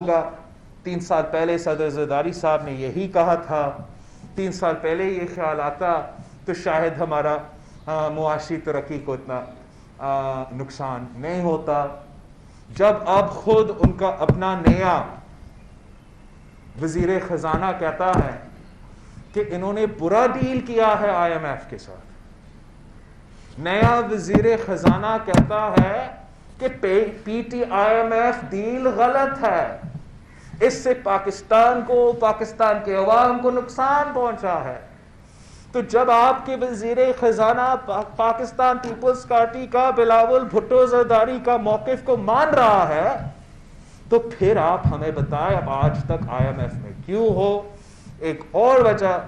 ہوگا۔ 3 سال پہلے صدر زرداری صاحب نے یہی کہا تھا، 3 سال پہلے یہ خیال آتا تو شاید ہمارا معاشی ترقی کو اتنا نقصان نہیں ہوتا۔ جب اب خود ان کا اپنا نیا وزیر خزانہ کہتا ہے کہ انہوں نے برا ڈیل کیا ہے آئی ایم ایف کے ساتھ، نیا وزیر خزانہ کہتا ہے کہ P T I M F deal غلط ہے، اس سے پاکستان کو، پاکستان کے عوام کو نقصان پہنچا ہے، تو جب آپ کے وزیر خزانہ پاکستان پیپلز پارٹی کا بلاول بھٹو زرداری کا موقف کو مان رہا ہے تو پھر آپ ہمیں بتائیں اب آج تک آئی ایم ایف میں کیوں ہو۔ ایک اور وجہ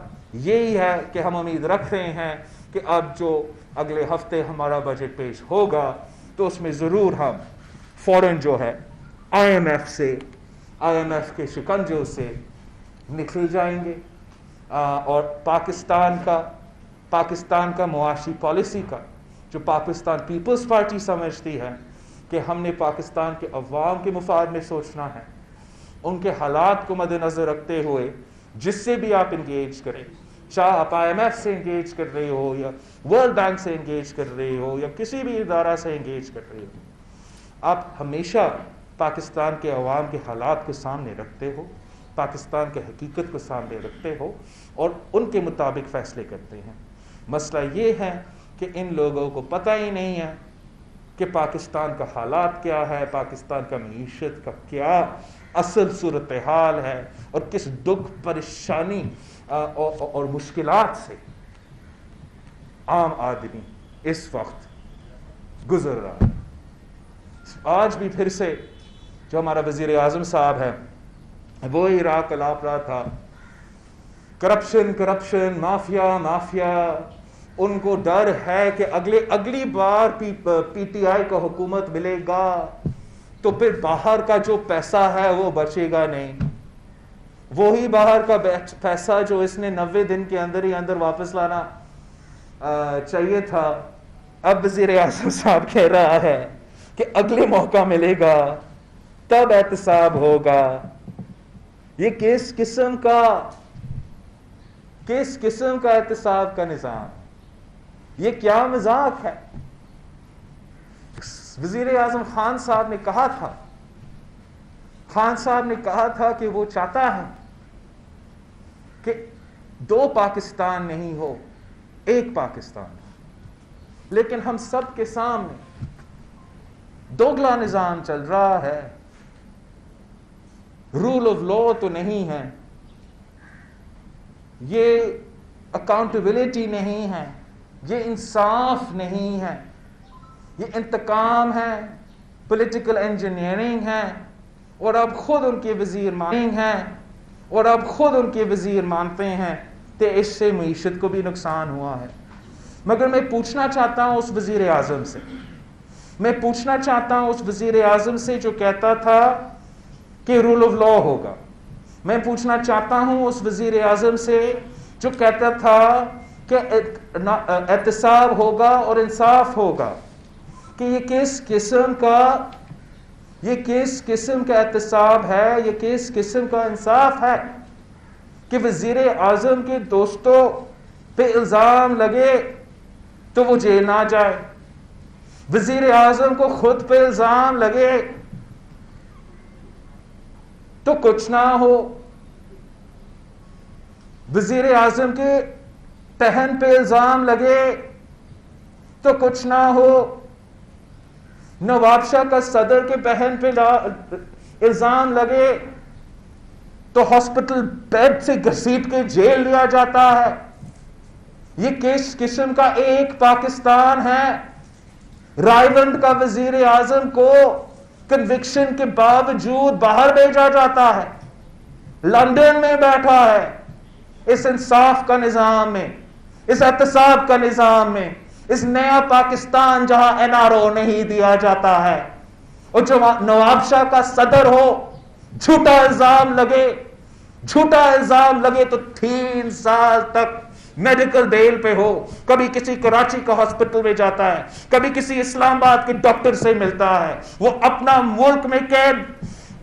یہی ہے کہ ہم امید رکھ رہے ہیں کہ اب جو اگلے ہفتے ہمارا بجٹ پیش ہوگا تو اس میں ضرور ہم فوراً جو ہے آئی ایم ایف کے شکنجوں سے نکل جائیں گے، اور پاکستان کا معاشی پالیسی کا جو پاکستان پیپلز پارٹی سمجھتی ہے کہ ہم نے پاکستان کے عوام کے مفاد میں سوچنا ہے، ان کے حالات کو مد نظر رکھتے ہوئے جس سے بھی آپ انگیج کریں، چاہے آپ آئی ایم ایف سے انگیج کر رہے ہو یا ورلڈ بینک سے انگیج کر رہے ہو یا کسی بھی ادارہ سے انگیج کر رہے ہو، آپ ہمیشہ پاکستان کے عوام کے حالات کو سامنے رکھتے ہو، پاکستان کے حقیقت کو سامنے رکھتے ہو اور ان کے مطابق فیصلے کرتے ہیں۔ مسئلہ یہ ہے کہ ان لوگوں کو پتہ ہی نہیں ہے کہ پاکستان کا حالات کیا ہے، پاکستان کا معیشت کا کیا اصل صورتحال ہے اور کس دکھ، پریشانی اور مشکلات سے عام آدمی اس وقت گزر رہا ہے۔ آج بھی پھر سے جو ہمارا وزیر اعظم صاحب ہے وہی راہ الاپ رہا تھا، کرپشن، مافیا، ان کو ڈر ہے کہ اگلی بار پی ٹی آئی کو حکومت ملے گا تو پھر باہر کا جو پیسہ ہے وہ بچے گا نہیں، وہی باہر کا پیسہ جو اس نے 90 دن کے اندر ہی اندر واپس لانا چاہیے تھا، اب وزیر اعظم صاحب کہہ رہا ہے کہ اگلے موقع ملے گا تب احتساب ہوگا۔ یہ کس قسم کا احتساب کا نظام، یہ کیا مذاق ہے؟ وزیر اعظم خان صاحب نے کہا تھا کہ وہ چاہتا ہے کہ 2 پاکستان نہیں ہو، 1 پاکستان ہو، لیکن ہم سب کے سامنے دوگلا نظام چل رہا ہے، رول آف لا تو نہیں ہے، یہ اکاؤنٹیبلٹی نہیں ہے، یہ انصاف نہیں ہے، یہ انتقام ہے، پولیٹیکل انجینئرنگ ہے، اور اب خود ان کے وزیر مانتے ہیں کہ اس سے معیشت کو بھی نقصان ہوا ہے۔ مگر میں پوچھنا چاہتا ہوں اس وزیر اعظم سے جو کہتا تھا کہ رول آف لا ہوگا، میں پوچھنا چاہتا ہوں اس وزیر اعظم سے جو کہتا تھا کہ احتساب ہوگا اور انصاف ہوگا، کہ یہ کس قسم کا احتساب ہے، یہ کس قسم کا انصاف ہے کہ وزیر اعظم کے دوستوں پہ الزام لگے تو وہ جیل نہ جائے، وزیر اعظم کو خود پہ الزام لگے تو کچھ نہ ہو، وزیر اعظم کے بہن پہ الزام لگے تو کچھ نہ ہو، نواب شاہ کا صدر کے بہن پہ الزام لگے تو ہاسپٹل بیڈ سے گھسیٹ کے جیل لیا جاتا ہے۔ یہ کس قسم کا ایک پاکستان ہے؟ رائیونڈ کا وزیر اعظم کو کنوکشن کے باوجود باہر بھیجا جاتا ہے، لندن میں بیٹھا ہے، اس انصاف کا نظام میں، اس احتساب کا نظام میں، اس نیا پاکستان جہاں این آر او نہیں دیا جاتا ہے، اور جو نواب شاہ کا صدر ہو، جھوٹا الزام لگے تو 3 سال تک میڈیکل بیل پہ ہو، کبھی کسی کراچی کا ہاسپٹل میں جاتا ہے، کبھی کسی اسلام آباد کے ڈاکٹر سے ملتا ہے، وہ اپنا ملک میں قید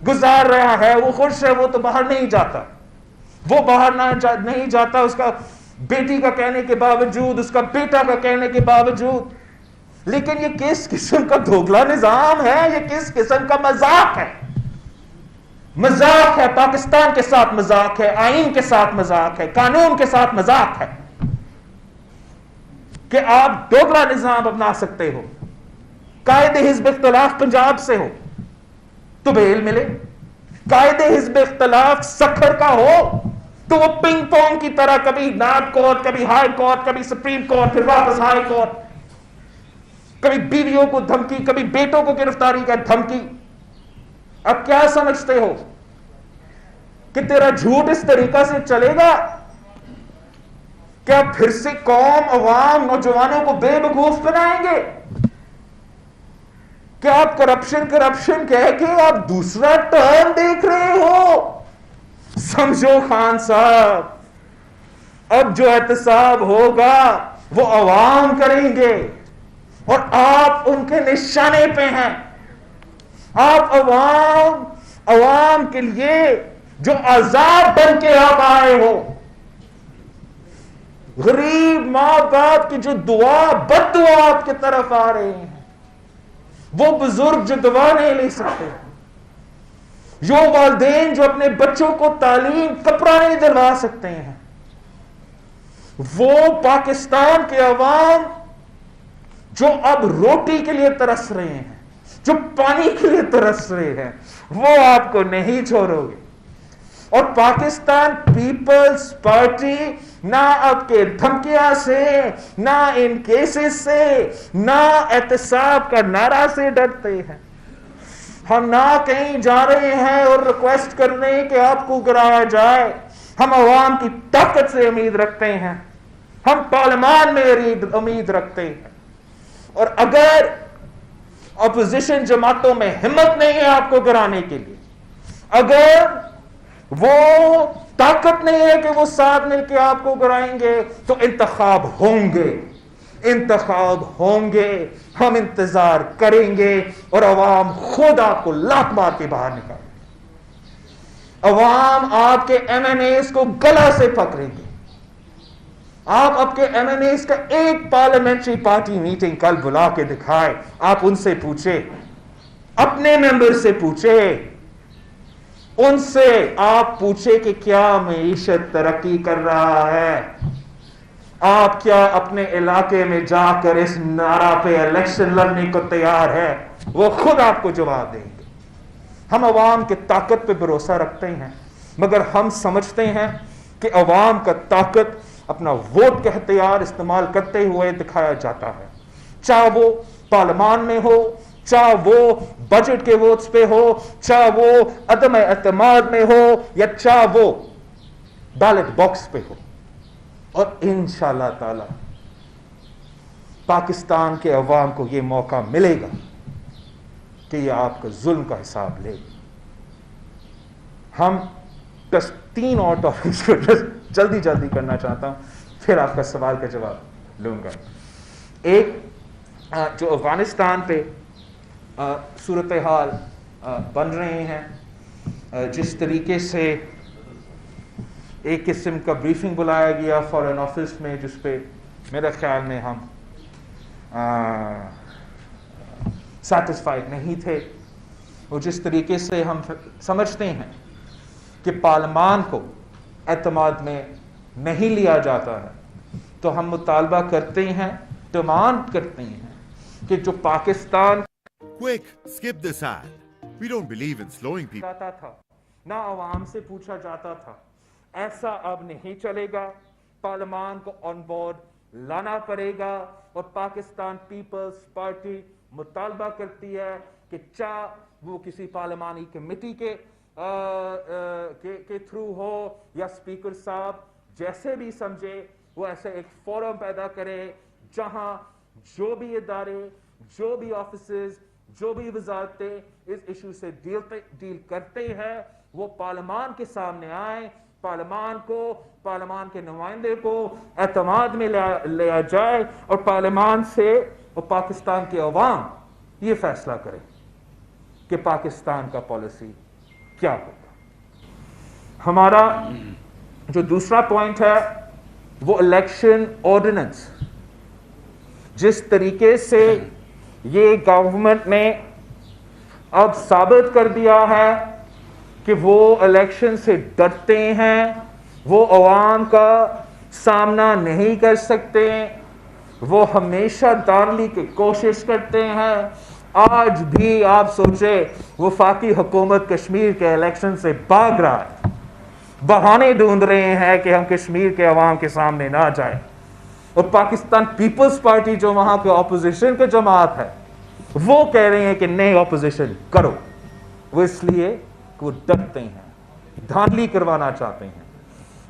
گزار رہا ہے، وہ خوش ہے، وہ تو باہر نہیں جاتا، وہ باہر نہیں جاتا، اس کا بیٹی کا کہنے کے باوجود، اس کا بیٹا کا کہنے کے باوجود. لیکن یہ کس قسم کا دھوکھلا نظام ہے، یہ کس قسم کا مذاق ہے. مذاق ہے، پاکستان کے ساتھ مذاق ہے، آئین کے ساتھ مذاق ہے، قانون کے ساتھ مذاق ہے کہ آپ دوگلا نظام اپنا سکتے ہو. قائد حزب اختلاف پنجاب سے ہو تو بیل ملے، قائد حزب اختلاف سکھر کا ہو تو وہ پنگ پونگ کی طرح کبھی ناب کورٹ، کبھی ہائی کورٹ، کبھی سپریم کورٹ، پھر واپس ہائی کورٹ، کبھی بیویوں کو دھمکی، کبھی بیٹوں کو گرفتاری کا دھمکی. اب کیا سمجھتے ہو کہ تیرا جھوٹ اس طریقہ سے چلے گا؟ کیا پھر سے قوم، عوام، نوجوانوں کو بے وقوف بنائیں گے؟ کیا آپ کرپشن کہہ کے آپ دوسرا ٹرم دیکھ رہے ہو؟ سمجھو خان صاحب، اب جو احتساب ہوگا وہ عوام کریں گے اور آپ ان کے نشانے پہ ہیں. آپ عوام کے لیے جو عذاب بن کے آپ آئے ہو، غریب ماں باپ کی جو بد دعا آپ کی طرف آ رہے ہیں، وہ بزرگ جو دعا نہیں لے سکتے، جو والدین جو اپنے بچوں کو تعلیم کپڑا نہیں دلوا سکتے ہیں، وہ پاکستان کے عوام جو اب روٹی کے لیے ترس رہے ہیں، جو پانی کے لیے ترس رہے ہیں، وہ آپ کو نہیں چھوڑو گے. اور پاکستان پیپلز پارٹی نہ آپ کے دھمکیاں سے، نہ ان کیسز سے، نہ احتساب کا نعرہ سے ڈرتے ہیں. ہم نہ کہیں جا رہے ہیں اور ریکویسٹ کرنے کہ آپ کو گرایا جائے. ہم عوام کی طاقت سے امید رکھتے ہیں، ہم پارلیمان میں امید رکھتے ہیں. اور اگر اپوزیشن جماعتوں میں ہمت نہیں ہے آپ کو گرانے کے لیے، اگر وہ طاقت نہیں ہے کہ وہ ساتھ مل کے آپ کو گرائیں گے، تو انتخاب ہوں گے. ہم انتظار کریں گے اور عوام خود آپ کو لات مار کے باہر نکالیں گے. عوام آپ کے ایم این ایز کو گلا سے پکڑیں گے. آپ کے ایم این ایز کا ایک پارلیمنٹری پارٹی میٹنگ کل بلا کے دکھائے. آپ ان سے پوچھے، اپنے ممبر سے پوچھے، ان سے آپ پوچھے کہ کیا معیشت ترقی کر رہا ہے. آپ کیا اپنے علاقے میں جا کر اس نعرہ پہ الیکشن لڑنے کو تیار ہے؟ وہ خود آپ کو جواب دیں گے. ہم عوام کی طاقت پہ بھروسہ رکھتے ہیں، مگر ہم سمجھتے ہیں کہ عوام کا طاقت اپنا ووٹ کا ہتھیار استعمال کرتے ہوئے دکھایا جاتا ہے، چاہے وہ پارلیمان میں ہو، چاہے وہ بجٹ کے ووٹس پہ ہو، چاہے وہ عدم اعتماد میں ہو، یا چاہے وہ بیلٹ باکس پہ ہو. اور انشاءاللہ تعالی پاکستان کے عوام کو یہ موقع ملے گا کہ یہ آپ کا ظلم کا حساب لے. ہم بس 3 اور ٹاپکس کو جلدی کرنا چاہتا ہوں، پھر آپ کا سوال کا جواب لوں گا. ایک جو افغانستان پہ صورتحال بن رہے ہیں، جس طریقے سے ایک قسم کا بریفنگ بلایا گیا فارن آفس میں، جس پہ میرے خیال میں ہم سیٹسفائیڈ نہیں تھے، اور جس طریقے سے ہم سمجھتے ہیں کہ پارلیمان کو اعتماد میں نہیں لیا جاتا ہے، تو ہم مطالبہ کرتے ہیں، ڈیمانڈ کرتے ہیں کہ جو Pakistan Quick, skip this ad. We don't believe in slowing people. جاتا تھا، نہ عوام سے پوچھا جاتا تھا، ایسا اب نہیں چلے گا. پارلیمان کو آن بورڈ لانا پڑے گا. اور پاکستان پیپلز پارٹی مطالبہ کرتی ہے کہ چاہے وہ کسی پارلیمانی کمیٹی کے تھرو ہو، یا اسپیکر صاحب جیسے بھی سمجھے، وہ ایسے ایک فورم پیدا کرے جہاں جو بھی ادارے، جو بھی آفیسز، جو بھی وزارتیں اس ایشو سے ڈیل کرتے ہیں، وہ پارلیمان کے سامنے آئیں، پارلیمان کے نمائندے کو اعتماد میں لیا جائے، اور پارلیمان سے اور پاکستان کے عوام یہ فیصلہ کرے کہ پاکستان کا پالیسی کیا ہوگا. ہمارا جو دوسرا پوائنٹ ہے وہ الیکشن آرڈیننس. جس طریقے سے یہ گورنمنٹ نے اب ثابت کر دیا ہے کہ وہ الیکشن سے ڈرتے ہیں, وہ عوام کا سامنا نہیں کر سکتے, وہ ہمیشہ دھاندلی کی کوشش کرتے ہیں. آج بھی آپ سوچیں وفاقی حکومت کشمیر کے الیکشن سے بھاگ رہا ہے, بہانے ڈھونڈ رہے ہیں کہ ہم کشمیر کے عوام کے سامنے نہ جائیں. اور پاکستان پیپلز پارٹی جو وہاں کے اپوزیشن کے جماعت ہے وہ کہہ رہے ہیں کہ نہیں اپوزیشن کرو. وہ اس لیے کہ وہ ڈرتے ہیں, دھاندلی کروانا چاہتے ہیں.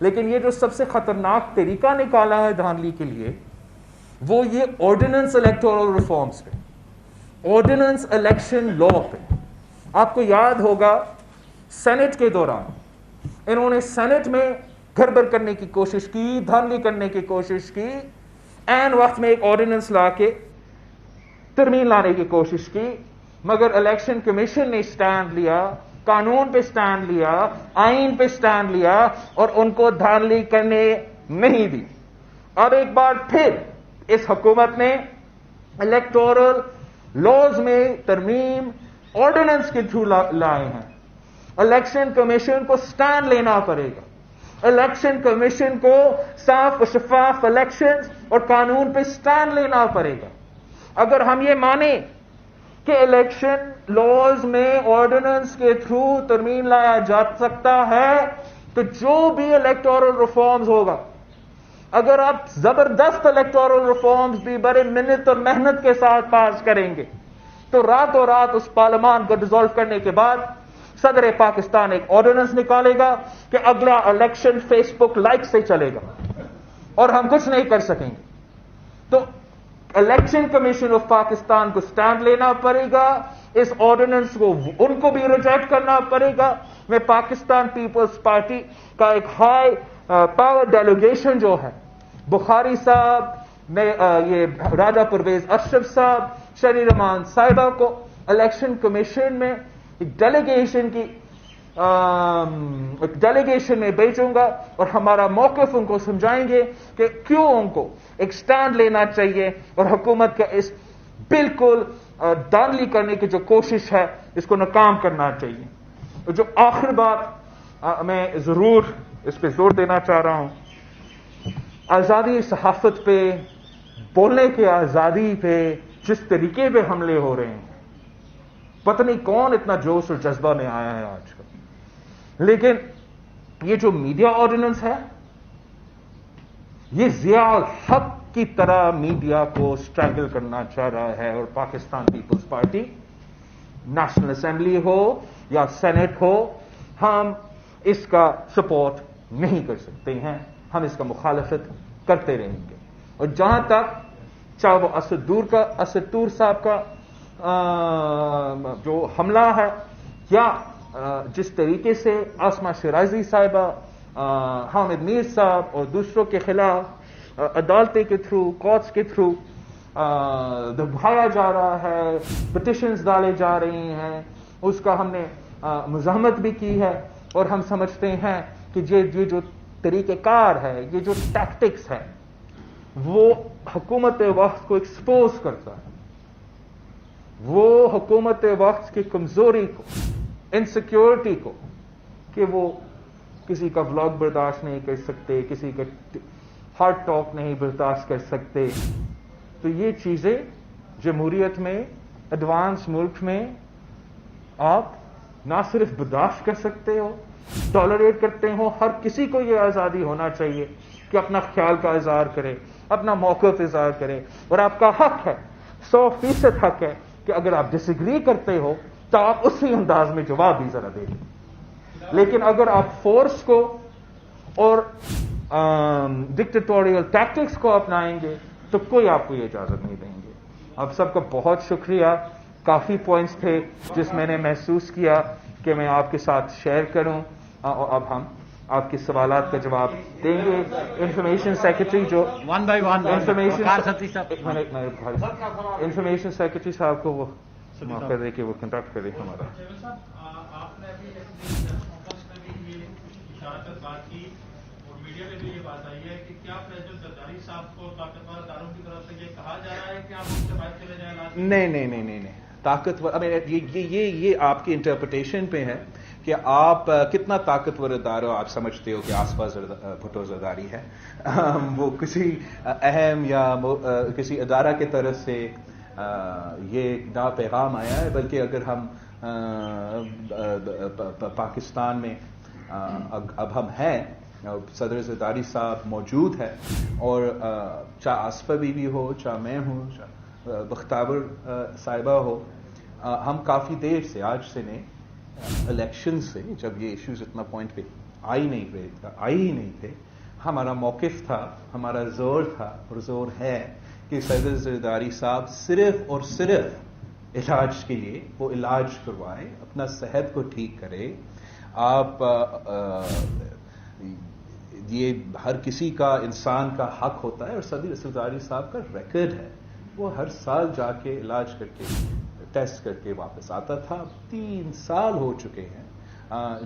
لیکن یہ جو سب سے خطرناک طریقہ نکالا ہے دھاندلی کے لیے وہ یہ آرڈیننس الیکٹورل ریفارمز پہ, آرڈیننس الیکشن لا پہ. آپ کو یاد ہوگا سینٹ کے دوران انہوں نے سینٹ میں گڑبڑ کرنے کی کوشش کی, دھاندلی کرنے کی کوشش کی, عین وقت میں ایک آرڈیننس لا کے ترمیم لانے کی کوشش کی, مگر الیکشن کمیشن نے سٹینڈ لیا, قانون پہ سٹینڈ لیا, آئین پہ سٹینڈ لیا اور ان کو دھاندلی کرنے نہیں دی. اب ایک بار پھر اس حکومت نے الیکٹورل لاز میں ترمیم آرڈیننس کے تھرو لائے ہیں. الیکشن کمیشن کو سٹینڈ لینا پڑے گا. الیکشن کمیشن کو صاف و شفاف الیکشن اور قانون پہ سٹینڈ لینا پڑے گا. اگر ہم یہ مانیں کہ الیکشن لاز میں آرڈیننس کے تھرو ترمیم لایا جا سکتا ہے تو جو بھی الیکٹورل ریفارمز ہوگا, اگر آپ زبردست الیکٹورل ریفارمز بھی بڑے منت اور محنت کے ساتھ پاس کریں گے تو راتوں رات اس پارلیمان کو ڈیزالو کرنے کے بعد صدر پاکستان ایک آرڈیننس نکالے گا کہ اگلا الیکشن فیس بک لائک سے چلے گا اور ہم کچھ نہیں کر سکیں گے. تو الیکشن کمیشن آف پاکستان کو سٹینڈ لینا پڑے گا, اس آرڈیننس کو ان کو بھی ریجیکٹ کرنا پڑے گا. میں پاکستان پیپلز پارٹی کا ایک ہائی پاور ڈیلیگیشن جو ہے بخاری صاحب, میں یہ راجہ پرویز اشرف صاحب, شری رحمان صاحبہ کو الیکشن کمیشن میں ایک ڈیلیگیشن میں بھیجوں گا اور ہمارا موقف ان کو سمجھائیں گے کہ کیوں ان کو ایک سٹینڈ لینا چاہیے اور حکومت کا اس بالکل دھاندلی کرنے کی جو کوشش ہے اس کو ناکام کرنا چاہیے. اور جو آخر بات میں ضرور اس پہ زور دینا چاہ رہا ہوں, آزادی صحافت پہ, بولنے کی آزادی پہ جس طریقے پہ حملے ہو رہے ہیں, پتہ نہیں کون اتنا جوش اور جذبہ میں آیا ہے آج کل. لیکن یہ جو میڈیا آرڈیننس ہے یہ ضیاء الحق کی طرح میڈیا کو سٹرگل کرنا چاہ رہا ہے. اور پاکستان پیپلز پارٹی, نیشنل اسمبلی ہو یا سینٹ ہو, ہم اس کا سپورٹ نہیں کر سکتے ہیں, ہم اس کا مخالفت کرتے رہیں گے. اور جہاں تک چاہے وہ اسد طور صاحب کا جو حملہ ہے یا جس طریقے سے آسمہ شیرازی صاحبہ, حامد میر صاحب اور دوسروں کے خلاف عدالتیں کے تھرو, کورٹس کے تھرو دبایا جا رہا ہے, پٹیشنز ڈالے جا رہی ہیں, اس کا ہم نے مزاحمت بھی کی ہے. اور ہم سمجھتے ہیں کہ یہ جو طریقہ کار ہے, یہ جو ٹیکٹکس ہے, وہ حکومت وقت کو ایکسپوز کرتا ہے, وہ حکومت وقت کی کمزوری کو, انسیکیورٹی کو, کہ وہ کسی کا ولاگ برداشت نہیں کر سکتے, کسی کا ہارٹ ٹاک نہیں برداشت کر سکتے. تو یہ چیزیں جمہوریت میں, ایڈوانس ملک میں آپ نہ صرف برداشت کر سکتے ہو, ٹالریٹ کرتے ہو. ہر کسی کو یہ آزادی ہونا چاہیے کہ اپنا خیال کا اظہار کرے, اپنا موقف اظہار کرے, اور آپ کا حق ہے, 100% حق ہے کہ اگر آپ ڈس ایگری کرتے ہو تو آپ اسی انداز میں جواب بھی ذرا دے دیں. لیکن اگر آپ فورس کو اور ڈکٹیٹوریل ٹیکٹکس کو اپنائیں گے تو کوئی آپ کو یہ اجازت نہیں دیں گے. آپ سب کا بہت شکریہ. کافی پوائنٹس تھے جس میں نے محسوس کیا کہ میں آپ کے ساتھ شیئر کروں. اب ہم آپ کے سوالات کا جواب دیں گے. انفارمیشن سیکرٹری جو انفارمیشن سیکرٹری صاحب کو وہ موقع دے کہ وہ کنڈکٹ کرے ہمارا. آپ نے ابھی کانفرنس میں بھی یہ اشارت بات کی اور میڈیا میں بھی یہ بات آئی ہے کہ کیا پریزیڈنٹ زرداری صاحب کو طاقتور اداروں کی طرف سے یہ کہا جا رہا ہے کہ آپ ان سے بات چلے جائیں؟ نہیں طاقتور، یہ آپ کی انٹرپریٹیشن پہ ہے کہ آپ کتنا طاقتور ادارہ آپ سمجھتے ہو کہ آصفہ بھٹو زرداری ہے. وہ کسی اہم یا کسی ادارہ کی طرف سے یہ نہ پیغام آیا ہے، بلکہ اگر ہم پاکستان میں اب ہم ہیں، صدر زرداری صاحب موجود ہے، اور چاہے آصفہ بی بی ہو، چاہے میں ہوں، چاہے بختیور صاحبہ ہو، ہم کافی دیر سے، آج سے نہیں، الیکشن سے، جب یہ ایشوز اتنا پوائنٹ پہ آئی ہی نہیں تھے، ہمارا موقف تھا، ہمارا زور تھا اور زور ہے کہ صدر زرداری صاحب صرف اور صرف علاج کے لیے وہ علاج کروائے، اپنا صحت کو ٹھیک کرے. آپ یہ ہر کسی کا، انسان کا حق ہوتا ہے، اور صدر زرداری صاحب کا ریکارڈ ہے، وہ ہر سال جا کے علاج کر کے ٹیسٹ کر کے واپس آتا تھا. 3 سال ہو چکے ہیں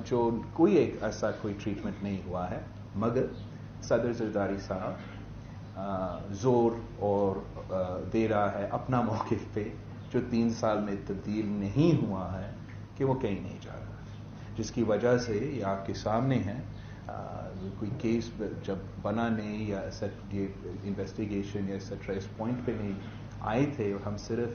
جو کوئی ایسا کوئی ٹریٹمنٹ نہیں ہوا ہے، مگر صدر زرداری صاحب زور اور دے رہا ہے اپنا موقف پہ، جو 3 سال میں تبدیل نہیں ہوا ہے، کہ وہ کہیں نہیں جا رہا، جس کی وجہ سے یہ آپ کے سامنے ہے. کوئی کیس جب بنا نہیں، یا یہ انویسٹیگیشن یا ایٹسٹرا اس پوائنٹ پہ نہیں آئے تھے، اور ہم صرف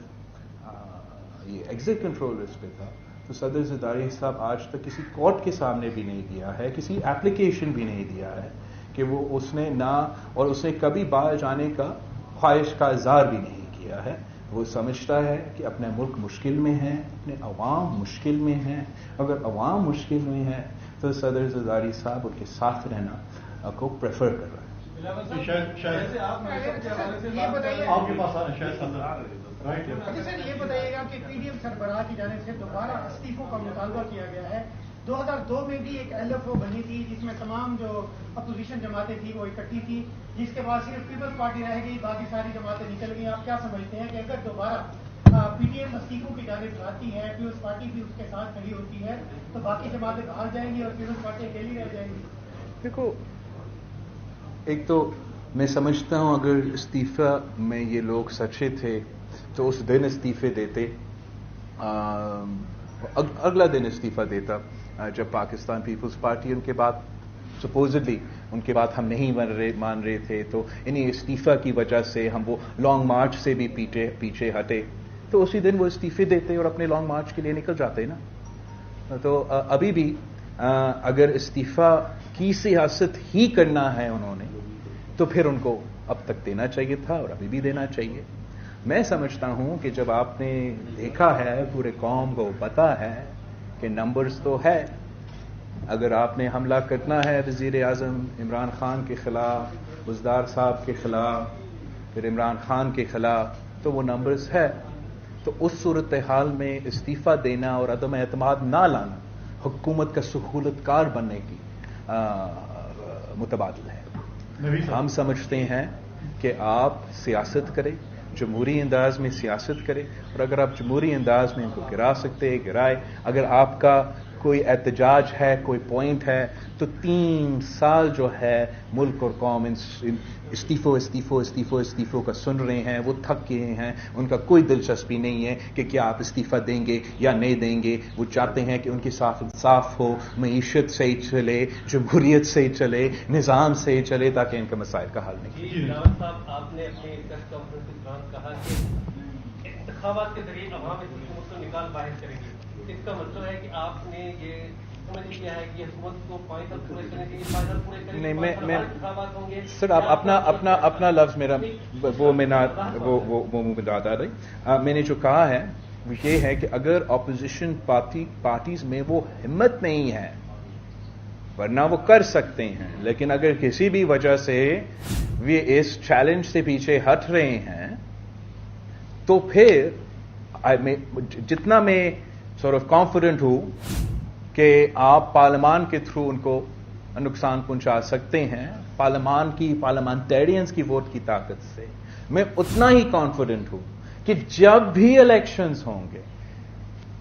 یہ ایگزٹ کنٹرول اس پہ تھا، تو صدر زرداری صاحب آج تک کسی کورٹ کے سامنے بھی نہیں دیا ہے، کسی ایپلیکیشن بھی نہیں دیا ہے کہ وہ اس نے نہ، اور اس نے کبھی باہر جانے کا خواہش کا اظہار بھی نہیں کیا ہے. وہ سمجھتا ہے کہ اپنا ملک مشکل میں ہے، اپنے عوام مشکل میں ہیں. اگر عوام مشکل میں ہے تو صدر زرداری صاحب ان کے ساتھ رہنا کو پریفر کر رہا ہے. سر یہ بتائیے گا کہ پی ڈی ایم سربراہ کی جانب سے دوبارہ استعفوں کا مطالبہ کیا گیا ہے. 2002 میں بھی ایک LFO بنی تھی جس میں تمام جو اپوزیشن جماعتیں تھیں وہ اکٹھی تھی، جس کے بعد صرف پیپلز پارٹی رہ گئی، باقی ساری جماعتیں نکل گئی. آپ کیا سمجھتے ہیں کہ اگر دوبارہ پی ڈی ایم استعفوں کی جانب جاتی ہے، پیپلز پارٹی بھی اس کے ساتھ کھڑی ہوتی ہے، تو باقی جماعتیں باہر جائیں گی اور پیپلز پارٹی اکیلی رہ جائیں گی؟ دیکھو، ایک تو میں سمجھتا ہوں اگر استعفی میں یہ لوگ سچے تھے تو اس دن استعفے دیتے، اگلا دن استعفی دیتا جب پاکستان پیپلز پارٹی ان کے بعد سپوزڈلی ان کے بعد ہم نہیں مان رہے تھے، تو انہیں استعفی کی وجہ سے ہم وہ لانگ مارچ سے بھی پیچھے ہٹے، تو اسی دن وہ استعفے دیتے اور اپنے لانگ مارچ کے لیے نکل جاتے نا. تو ابھی بھی اگر استعفی کی سیاست ہی کرنا ہے انہوں نے، تو پھر ان کو اب تک دینا چاہیے تھا اور ابھی بھی دینا چاہیے. میں سمجھتا ہوں کہ جب آپ نے دیکھا ہے، پورے قوم کو پتا ہے کہ نمبرز تو ہے، اگر آپ نے حملہ کرنا ہے وزیر اعظم عمران خان کے خلاف، بزدار صاحب کے خلاف، پھر عمران خان کے خلاف، تو وہ نمبرز ہے. تو اس صورتحال میں استعفی دینا اور عدم اعتماد نہ لانا حکومت کا سہولت کار بننے کی متبادل ہے. ہم سمجھتے ہیں کہ آپ سیاست کریں، جمہوری انداز میں سیاست کریں، اور اگر آپ جمہوری انداز میں ان کو گرا سکتے ہیں گرائے. اگر آپ کا کوئی احتجاج ہے، کوئی پوائنٹ ہے، تو 3 سال جو ہے ملک اور قوم استعفوں کا سن رہے ہیں، وہ تھک گئے ہیں. ان کا کوئی دلچسپی نہیں ہے کہ کیا آپ استعفی دیں گے یا نہیں دیں گے. وہ چاہتے ہیں کہ ان کے ساتھ انصاف ہو، معیشت سے ہی چلے، جمہوریت سے ہی چلے، نظام سے ہی چلے، تاکہ ان کے مسائل کا حل نکلے. راوت صاحب، آپ نے اپنی پریس کانفرنس کے دوران کہا کہ انتخابات کے ذریعے عوام اس حکومت کو نکال باہر کرے گی. اس کا مطلب ہے کہ آپ نے یہ سمجھ لیا ہے کہ حکومت کو 5 سال پورے کرنے کے لیے 5 سال پورے کرنے کے بعد انتخابات ہوں گے. سر آپ اپنا لفظ میرا وہ منہ میں داد آ رہی. میں نے جو کہا ہے وہ یہ ہے کہ اگر اپوزیشن پارٹیز میں وہ ہمت نہیں ہے، ورنہ وہ کر سکتے ہیں، لیکن اگر کسی بھی وجہ سے وہ اس چیلنج سے پیچھے ہٹ رہے ہیں، تو پھر جتنا میں سورٹ آف کانفیڈنٹ ہوں کہ آپ پارلیمان کے تھرو ان کو نقصان پہنچا سکتے ہیں، پارلیمانٹیرینز کی ووٹ کی طاقت سے، میں اتنا ہی کانفیڈنٹ ہوں کہ جب بھی الیکشنز ہوں گے،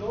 2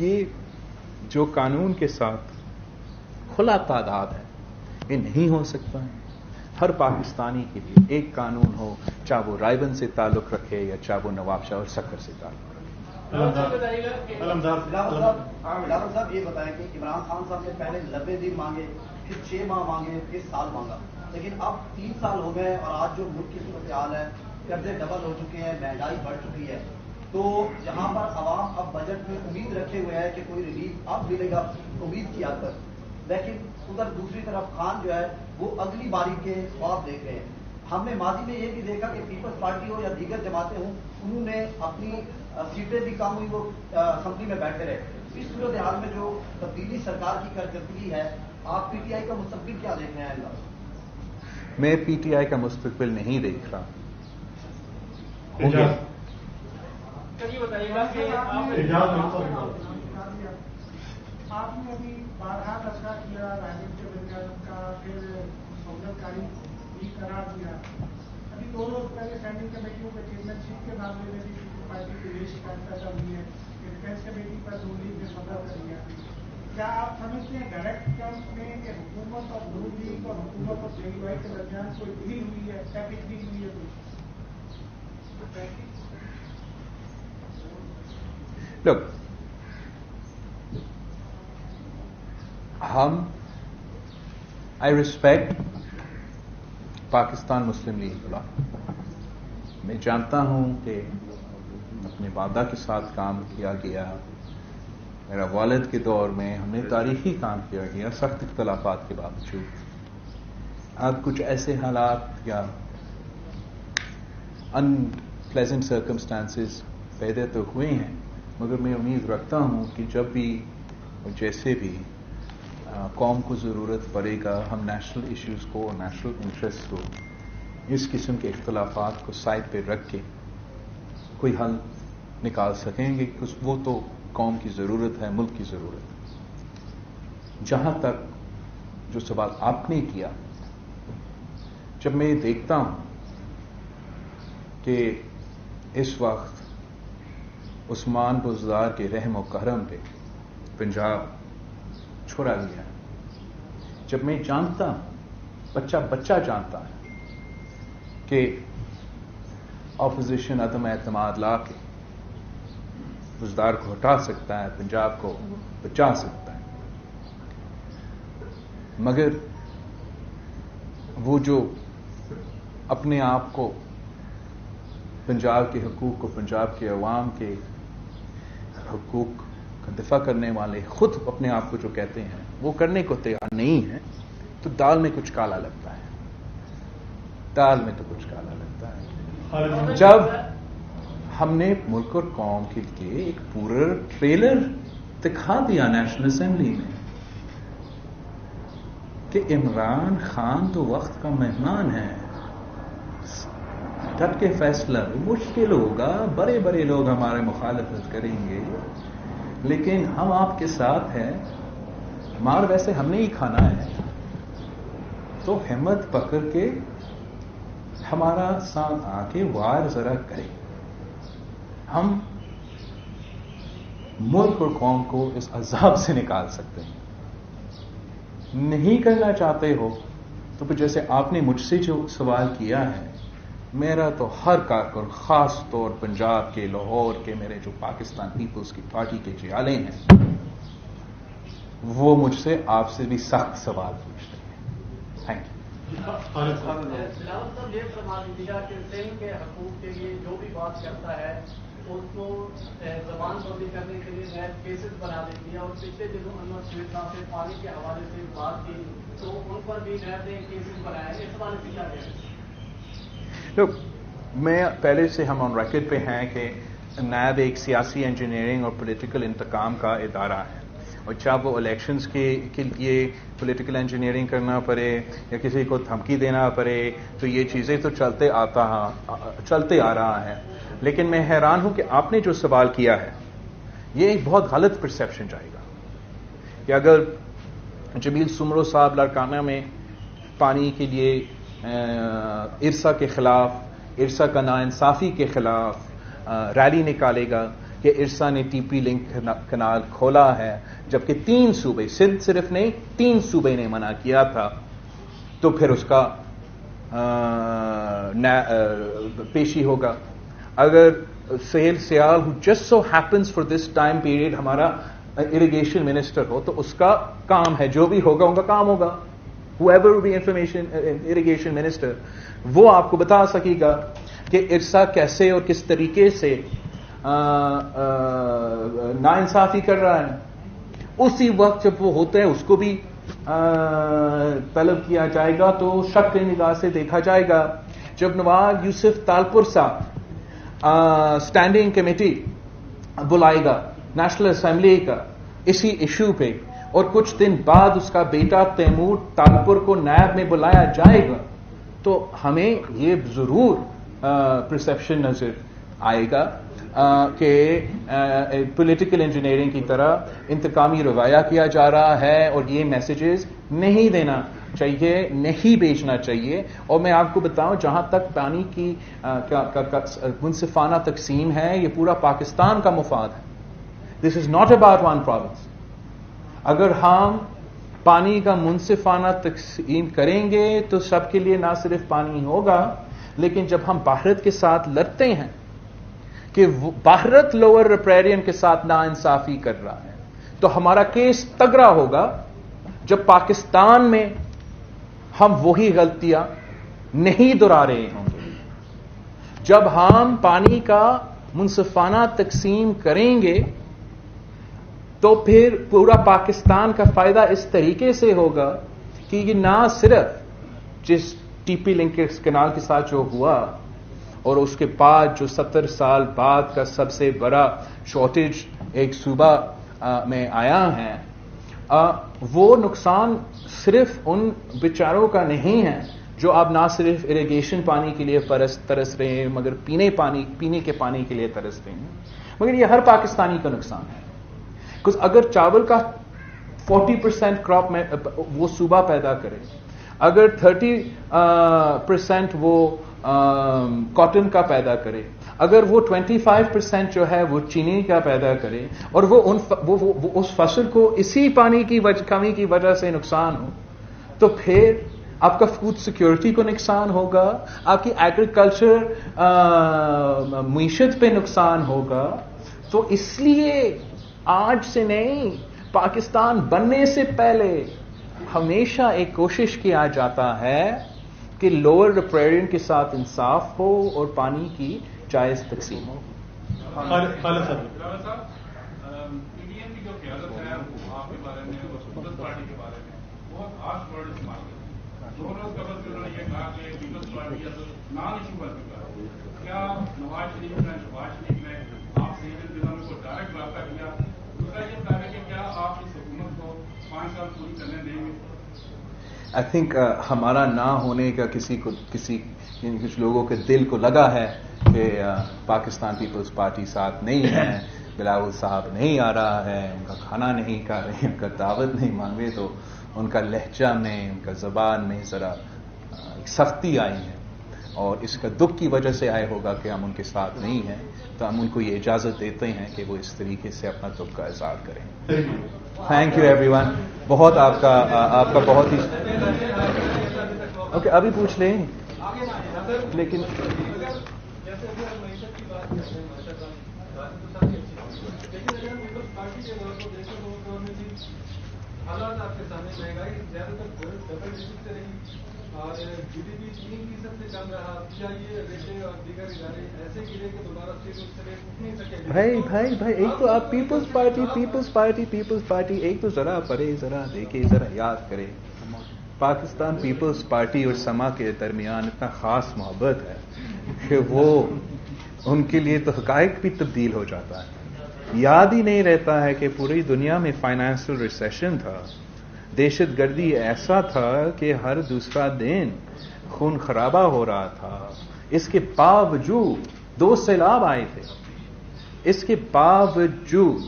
یہ جو قانون کے ساتھ کھلا تعداد ہے یہ نہیں ہو سکتا ہے. ہر پاکستانی کے لیے ایک قانون ہو، چاہے وہ رائبن سے تعلق رکھے یا چاہے وہ نواب شاہ اور سکر سے تعلق رکھے. بلاول صاحب یہ بتائیں کہ عمران خان صاحب نے پہلے 90 دن مانگے، پھر 6 ماہ مانگے، پھر سال مانگا، لیکن اب 3 سال ہو گئے اور آج جو ملک کی صورتحال ہے، قرضے ڈبل ہو چکے ہیں، مہنگائی بڑھ چکی ہے، تو جہاں پر عوام اب بجٹ میں امید رکھے ہوئے ہے کہ کوئی ریلیف اب ملے گا امید کی حد تک، لیکن ادھر دوسری طرف خان جو ہے وہ اگلی باری کے خواب دیکھ رہے ہیں. ہم نے ماضی میں یہ بھی دیکھا کہ پیپلز پارٹی ہو یا دیگر جماعتیں ہوں، انہوں نے اپنی سیٹیں بھی کم ہوئی، وہ اسمبلی میں بیٹھے رہے. اس صورتحال میں جو تبدیلی سرکار کی کارکردگی ہے، آپ پی ٹی آئی کا مستقبل کیا دیکھ رہے ہیں؟ میں پی ٹی آئی کا مستقبل نہیں دیکھ رہا. آپ نے ابھی بارہا تذکرہ کیا راجنیتک ودیان کا، پھر سہولت کاری بھی قرار دیا. ابھی 2 روز پہلے اسٹینڈنگ کمیٹیوں کے چیئرمین شپ کے معاملے میں بھی پارٹی کی یہ شکایت پیدا ہوئی ہے کہ ڈیفینس کمیٹی پر نون لیگ نے سودا کر دیا. کیا آپ سمجھتے ہیں ڈائریکٹ ٹرمس میں کہ حکومت اور نون لیگ اور حکومت اور جے ڈی وائی کے درمیان کوئی ڈیل ہوئی ہے، پیکج ڈیل ہوئی ہے کچھ؟ Look, I respect Pakistan Muslim league. میں جانتا ہوں کہ اپنے والدہ کے ساتھ کام کیا گیا، میرا والد کے دور میں ہم نے تاریخی کام کیا گیا سخت اختلافات کے باوجود. اب کچھ ایسے حالات یا ان پلیزنٹ سرکمسٹانسز پیدا تو ہوئے ہیں، مگر میں امید رکھتا ہوں کہ جب بھی جیسے بھی قوم کو ضرورت پڑے گا، ہم نیشنل ایشوز کو، نیشنل انٹرسٹ کو، اس قسم کے اختلافات کو سائڈ پہ رکھ کے کوئی حل نکال سکیں گے. وہ تو قوم کی ضرورت ہے، ملک کی ضرورت ہے. جہاں تک جو سوال آپ نے کیا، جب میں یہ دیکھتا ہوں کہ اس وقت عثمان بزدار کے رحم و کرم پہ پنجاب چھوڑا گیا، جب میں جانتا ہوں، بچہ جانتا ہے کہ اپوزیشن عدم اعتماد لا کے بزدار کو ہٹا سکتا ہے، پنجاب کو بچا سکتا ہے، مگر وہ جو اپنے آپ کو پنجاب کے حقوق کو، پنجاب کے عوام کے حقوق کا دفاع کرنے والے خود اپنے آپ کو جو کہتے ہیں وہ کرنے کو تیار نہیں ہے، تو دال میں کچھ کالا لگتا ہے. دال میں تو کچھ کالا لگتا ہے. جب ہم نے ملک اور قوم کے لیے ایک پورا ٹریلر دکھا دیا نیشنل اسمبلی میں کہ عمران خان تو وقت کا مہمان ہے، ڈٹ کے فیصلہ مشکل ہوگا، بڑے بڑے لوگ ہمارے مخالفت کریں گے، لیکن ہم آپ کے ساتھ ہیں، مار ویسے ہم نے ہی کھانا ہے، تو ہمت پکڑ کے ہمارا ساتھ آ کے وار ذرا کریں. ہم ملک اور قوم کو اس عذاب سے نکال سکتے ہیں. نہیں کرنا چاہتے ہو تو پھر جیسے آپ نے مجھ سے جو سوال کیا ہے، میرا تو ہر کارکن، خاص طور پنجاب کے، لاہور کے، میرے جو پاکستان پیپلز کی پارٹی کے جیالے ہیں، وہ مجھ سے آپ سے بھی سخت سوال پوچھتے ہیں. Thank you. بلاول صاحب یہ فرما دیا کہ سندھ کے حقوق کے لیے جو بھی بات کرتا ہے اس کو زبان بندی کرنے کے لیے نئے کیسز بنا دیتی ہے، اور پچھلے دنوں انور شریف صاحب سے پانی کے حوالے سے بات کی تو ان پر بھی نئے کیسز بنائے. اس حوالے سے کیا کہتے ہیں؟ لوگ، میں پہلے سے ہم آن ریکارڈ پہ ہیں کہ نیب ایک سیاسی انجینئرنگ اور پولیٹیکل انتقام کا ادارہ ہے، اور چاہے وہ الیکشنز کے لیے پولیٹیکل انجینئرنگ کرنا پڑے یا کسی کو دھمکی دینا پڑے، تو یہ چیزیں تو چلتے آ رہا ہے. لیکن میں حیران ہوں کہ آپ نے جو سوال کیا ہے یہ ایک بہت غلط پرسیپشن جائے گا کہ اگر جمیل سمرو صاحب لاڑکانہ میں پانی کے لیے ارسا کے خلاف، ارسا کا ناانصافی کے خلاف ریلی نکالے گا، کہ ارسا نے ٹی پی لنک کنال کھولا ہے، جبکہ 3 صوبے، سندھ صرف نہیں 3 صوبے نے منع کیا تھا، تو پھر اس کا پیشی ہوگا. اگر سہیل سیال who just so happens for this time period ہمارا اریگیشن منسٹر ہو تو اس کا کام ہے، جو بھی ہوگا ان کا کام ہوگا، whoever will be irrigation minister، وہ آپ کو بتا سکے گا کہ ارسا کیسے اور کس طریقے سے ناانصافی کر رہا ہے. اسی وقت جب وہ ہوتا ہے اس کو بھی طلب کیا جائے گا، تو شک کی نگاہ سے دیکھا جائے گا. جب نواب یوسف تالپور صاحب اسٹینڈنگ کمیٹی بلائے گا نیشنل اسمبلی کا اسی ایشو پہ، اور کچھ دن بعد اس کا بیٹا تیمور تالپور کو نائب میں بلایا جائے گا، تو ہمیں یہ ضرور پرسیپشن نظر آئے گا کہ پولیٹیکل انجینئرنگ کی طرح انتقامی رویہ کیا جا رہا ہے، اور یہ میسیجز نہیں دینا چاہیے، نہیں بیچنا چاہیے. اور میں آپ کو بتاؤں، جہاں تک پانی کی منصفانہ تقسیم ہے، یہ پورا پاکستان کا مفاد ہے. This is not about one province. اگر ہم پانی کا منصفانہ تقسیم کریں گے تو سب کے لیے نہ صرف پانی ہوگا، لیکن جب ہم بھارت کے ساتھ لڑتے ہیں کہ بھارت لوور ریپیرین کے ساتھ ناانصافی کر رہا ہے، تو ہمارا کیس تگڑا ہوگا جب پاکستان میں ہم وہی غلطیاں نہیں دہرا رہے ہوں گے. جب ہم پانی کا منصفانہ تقسیم کریں گے تو پھر پورا پاکستان کا فائدہ اس طریقے سے ہوگا کہ یہ نہ صرف جس ٹی پی لنک کنال کے ساتھ جو ہوا اور اس کے بعد جو 70 سال بعد کا سب سے بڑا شارٹیج ایک صوبہ میں آیا ہے، وہ نقصان صرف ان بیچاروں کا نہیں ہے جو اب نہ صرف اریگیشن پانی کے لیے ترس رہے ہیں، مگر پینے کے پانی کے لیے ترس رہے ہیں. مگر یہ ہر پاکستانی کا نقصان ہے. اگر چاول کا 40% کراپ میں وہ صوبہ پیدا کرے، اگر 30% وہ کاٹن کا پیدا کرے، اگر وہ 25% جو ہے وہ چینی کا پیدا کرے، اور وہ اس فصل کو اسی پانی کی کمی کی وجہ سے نقصان ہو، تو پھر آپ کا فوڈ سیکیورٹی کو نقصان ہوگا، آپ کی ایگریکلچر معیشت پہ نقصان ہوگا. تو اس لیے آج سے نہیں، پاکستان بننے سے پہلے ہمیشہ ایک کوشش کیا جاتا ہے کہ لوور ریپیرین کے ساتھ انصاف ہو اور پانی کی جائز تقسیم ہو. PDM کی جو قیادت ہے آپ کے بارے میں اور پیپلز پارٹی کے بارے میں بہت ہارش ورڈ استعمال کرتے ہیں. 2 روز قبل بھی انہوں نے یہ کہا کہ پیپلز پارٹی نان ایشو بن چکا ہے. کیا نواز شریف نے شہباز شریف نے آپ سے ان دنوں میں کوئی ڈائریکٹ رابطہ کیا؟ دوسرا یہ کہا کہ کیا آپ اس حکومت کو 5 سال پوری کرنے دیں گے؟ آئی تھنک ہمارا نہ ہونے کا کچھ لوگوں کے دل کو لگا ہے کہ پاکستان پیپلز پارٹی ساتھ نہیں ہے، بلاول صاحب نہیں آ رہا ہے، ان کا کھانا نہیں کھا رہے، ان کا دعوت نہیں مانگے، تو ان کا لہجہ میں، ان کا زبان میں ذرا سختی آئی ہے، اور اس کا دکھ کی وجہ سے آئے ہوگا کہ ہم ان کے ساتھ نہیں ہیں. تو ہم ان کو یہ اجازت دیتے ہیں کہ وہ اس طریقے سے اپنا دکھ کا اظہار کریں. Thank you every one. بہت آپ کا بہت ہی اوکے، ابھی پوچھ لیں لیکن حالات آپ کے سامنے مہنگائی زیادہ تر ڈبل ڈجٹ سے رہی اور GDP 3% سے کم رہا. کیا یہ ریٹے اور دیگر ادارے ایسے گرے کہ دوبارہ سے اٹھ نہیں سکے؟ بھائی ایک تو آپ پیپلز پارٹی ایک تو ذرا پڑھے، ذرا دیکھے، ذرا یاد کرے. پاکستان پیپلز پارٹی اور سما کے درمیان اتنا خاص محبت ہے کہ وہ ان کے لیے تو حقائق بھی تبدیل ہو جاتا ہے. یاد ہی نہیں رہتا ہے کہ پوری دنیا میں فائنینشل ریسیشن تھا، دہشت گردی ایسا تھا کہ ہر دوسرا دن خون خرابہ ہو رہا تھا. اس کے باوجود 2 سیلاب آئے تھے، اس کے باوجود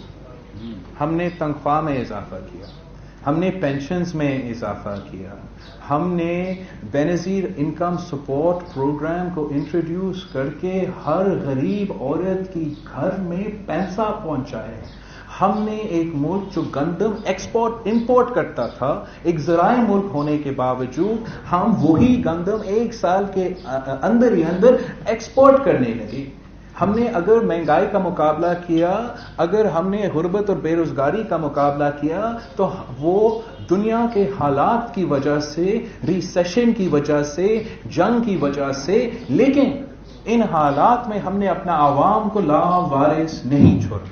ہم نے تنخواہ میں اضافہ کیا، ہم نے پینشنز میں اضافہ کیا, ہم نے بینظیر انکم سپورٹ پروگرام کو انٹروڈیوس کر کے ہر غریب عورت کی گھر میں پیسہ پہنچائے. ہم نے ایک ملک جو گندم ایکسپورٹ امپورٹ کرتا تھا, ایک زرعی ملک ہونے کے باوجود ہم وہی گندم ایک سال کے اندر ہی اندر ایکسپورٹ کرنے لگے. ہم نے اگر مہنگائی کا مقابلہ کیا, اگر ہم نے غربت اور بے روزگاری کا مقابلہ کیا, تو وہ دنیا کے حالات کی وجہ سے, ریسیشن کی وجہ سے, جنگ کی وجہ سے, لیکن ان حالات میں ہم نے اپنا عوام کو لاوارث نہیں چھوڑا.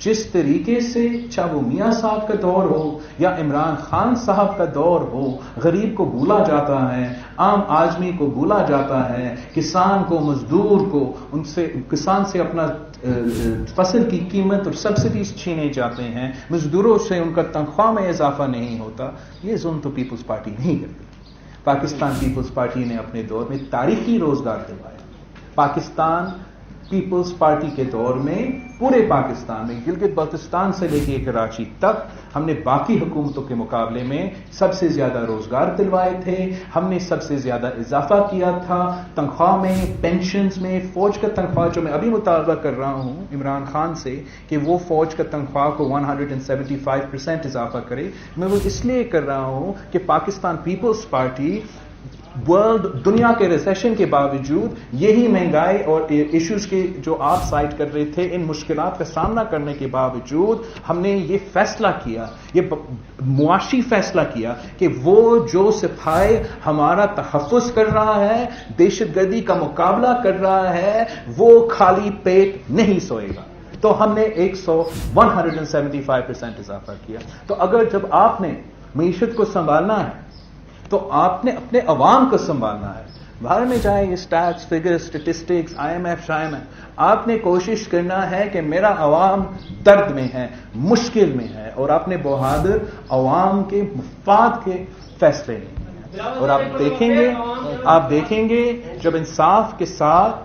جس طریقے سے چاہے وہ میاں صاحب کا دور ہو یا عمران خان صاحب کا دور ہو, غریب کو بھولا جاتا ہے, عام آدمی کو بھولا جاتا ہے, کسان کو, مزدور کو, ان سے کسان سے اپنا فصل کی قیمت اور سبسڈیز چھینے جاتے ہیں, مزدوروں سے ان کا تنخواہ میں اضافہ نہیں ہوتا. یہ ظلم تو پیپلز پارٹی نہیں کرتی. پاکستان پیپلز پارٹی نے اپنے دور میں تاریخی روزگار دلوایا. پاکستان پیپلز پارٹی کے دور میں پورے پاکستان میں گلگت بلتستان سے لے کے کراچی تک ہم نے باقی حکومتوں کے مقابلے میں سب سے زیادہ روزگار دلوائے تھے. ہم نے سب سے زیادہ اضافہ کیا تھا تنخواہ میں, پینشنز میں. فوج کا تنخواہ جو میں ابھی مطالبہ کر رہا ہوں عمران خان سے کہ وہ فوج کا تنخواہ کو 175% اضافہ کرے, میں وہ اس لیے کر رہا ہوں کہ پاکستان پیپلز پارٹی ورلڈ دنیا کے ریسیشن کے باوجود یہی مہنگائی اور ایشوز کے جو آپ سائٹ کر رہے تھے, ان مشکلات کا سامنا کرنے کے باوجود ہم نے یہ فیصلہ کیا, یہ معاشی فیصلہ کیا کہ وہ جو سپاہی ہمارا تحفظ کر رہا ہے, دہشت گردی کا مقابلہ کر رہا ہے, وہ خالی پیٹ نہیں سوئے گا. تو ہم نے 175% اضافہ کیا. تو اگر جب آپ نے معیشت کو سنبھالنا ہے تو آپ نے اپنے عوام کو سنبھالنا ہے. باہر میں جائیں, یہ سٹیٹس, فگر, اسٹیٹسٹکس, IMF شائم ہے, آپ نے کوشش کرنا ہے کہ میرا عوام درد میں ہے, مشکل میں ہے, اور آپ نے بہادر عوام کے مفاد کے فیصلے لینے ہیں. اور آپ دیکھیں گے جب انصاف کے ساتھ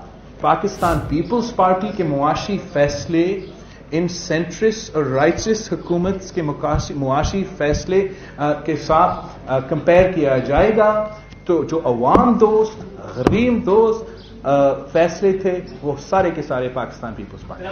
پاکستان پیپلز پارٹی کے معاشی فیصلے ان سینٹرسٹ اور رائٹسٹ حکومت کے معاشی فیصلے کے ساتھ کمپیئر کیا جائے گا, تو جو عوام دوست, غریب دوست فیصلے تھے وہ سارے کے سارے پاکستان پیپلز پارٹی.